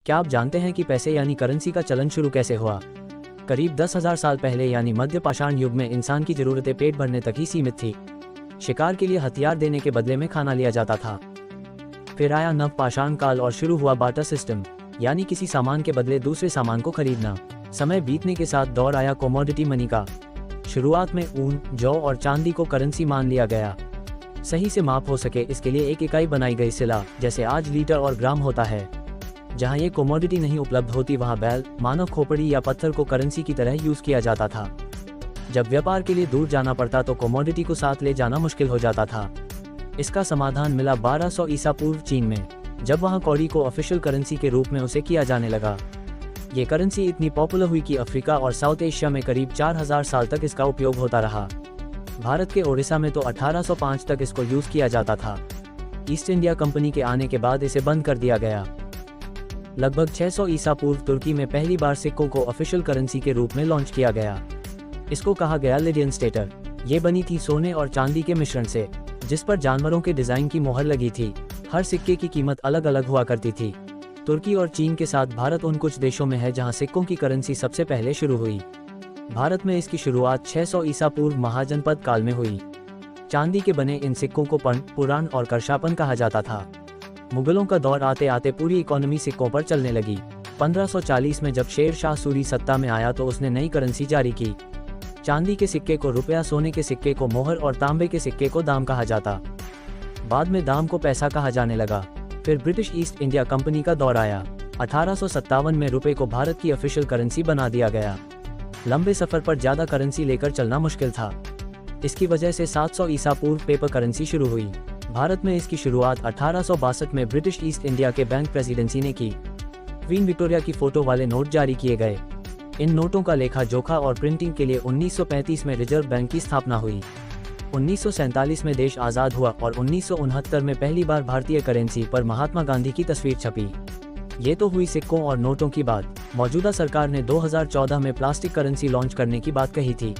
क्या आप जानते हैं कि पैसे यानी करेंसी का चलन शुरू कैसे हुआ? करीब 10,000 साल पहले यानी मध्य पाषाण युग में इंसान की जरूरतें पेट भरने तक ही सीमित थी। शिकार के लिए हथियार देने के बदले में खाना लिया जाता था। फिर आया नव पाषाण काल और शुरू हुआ बार्टर सिस्टम, यानी किसी सामान के बदले दूसरे सामान को खरीदना। समय बीतने के साथ दौर आया कमोडिटी मनी का। शुरुआत में ऊन, जौ और चांदी को करेंसी मान लिया गया। सही से माप हो सके इसके लिए एक इकाई बनाई गई, सिला, जैसे आज लीटर और ग्राम होता है। जहां ये कमोडिटी नहीं उपलब्ध होती वहां बैल, मानव खोपड़ी या पत्थर को करेंसी की तरह यूज किया जाता था। जब व्यापार के लिए दूर जाना पड़ता तो कमोडिटी को साथ ले जाना मुश्किल हो जाता था। इसका समाधान मिला 1200 ईसा पूर्व चीन में, जब वहां कौड़ी को ऑफिशियल करेंसी के रूप में उसे किया जाने लगा। ये करेंसी इतनी पॉपुलर हुई कि अफ्रीका और साउथ एशिया में करीब 4000 साल तक इसका उपयोग होता रहा। भारत के ओडिशा में तो 1805 तक इसको यूज किया जाता था। ईस्ट इंडिया कंपनी के आने के बाद इसे बंद कर दिया गया। लगभग 600 ईसा पूर्व तुर्की में पहली बार सिक्कों को ऑफिशियल करेंसी के रूप में लॉन्च किया गया। इसको कहा गया लिडियन स्टेटर। ये बनी थी सोने और चांदी के मिश्रण से, जिस पर जानवरों के डिजाइन की मोहर लगी थी। हर सिक्के की कीमत अलग अलग हुआ करती थी। तुर्की और चीन के साथ भारत उन कुछ देशों में है जहां सिक्कों की करेंसी सबसे पहले शुरू हुई। भारत में इसकी शुरुआत 600 ईसा पूर्व महाजनपद काल में हुई। चांदी के बने इन सिक्कों को पर्ण, पुराण और करशापन कहा जाता था। मुगलों का दौर आते आते पूरी इकोनॉमी सिक्कों पर चलने लगी। 1540 में जब शेर शाह सूरी सत्ता में आया तो उसने नई करेंसी जारी की। चांदी के सिक्के को रुपया, सोने के सिक्के को मोहर और तांबे के सिक्के को दाम कहा जाता। बाद में दाम को पैसा कहा जाने लगा। फिर ब्रिटिश ईस्ट इंडिया कंपनी का दौर आया। 1857 में रुपए को भारत की ऑफिशियल करेंसी बना दिया गया। लंबे सफर पर ज्यादा करेंसी लेकर चलना मुश्किल था। इसकी वजह से 700 ईसा पूर्व पेपर करेंसी शुरू हुई। भारत में इसकी शुरुआत 1862 में ब्रिटिश ईस्ट इंडिया के बैंक प्रेसिडेंसी ने की। क्वीन विक्टोरिया की फोटो वाले नोट जारी किए गए। इन नोटों का लेखा जोखा और प्रिंटिंग के लिए 1935 में रिजर्व बैंक की स्थापना हुई। 1947 में देश आज़ाद हुआ और 1969 में पहली बार भारतीय करेंसी पर महात्मा गांधी की तस्वीर छपी। ये तो हुई सिक्कों और नोटों की बात। मौजूदा सरकार ने 2014 में प्लास्टिक करेंसी लॉन्च करने की बात कही थी,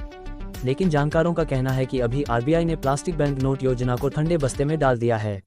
लेकिन जानकारों का कहना है कि अभी आरबीआई ने प्लास्टिक बैंक नोट योजना को ठंडे बस्ते में डाल दिया है।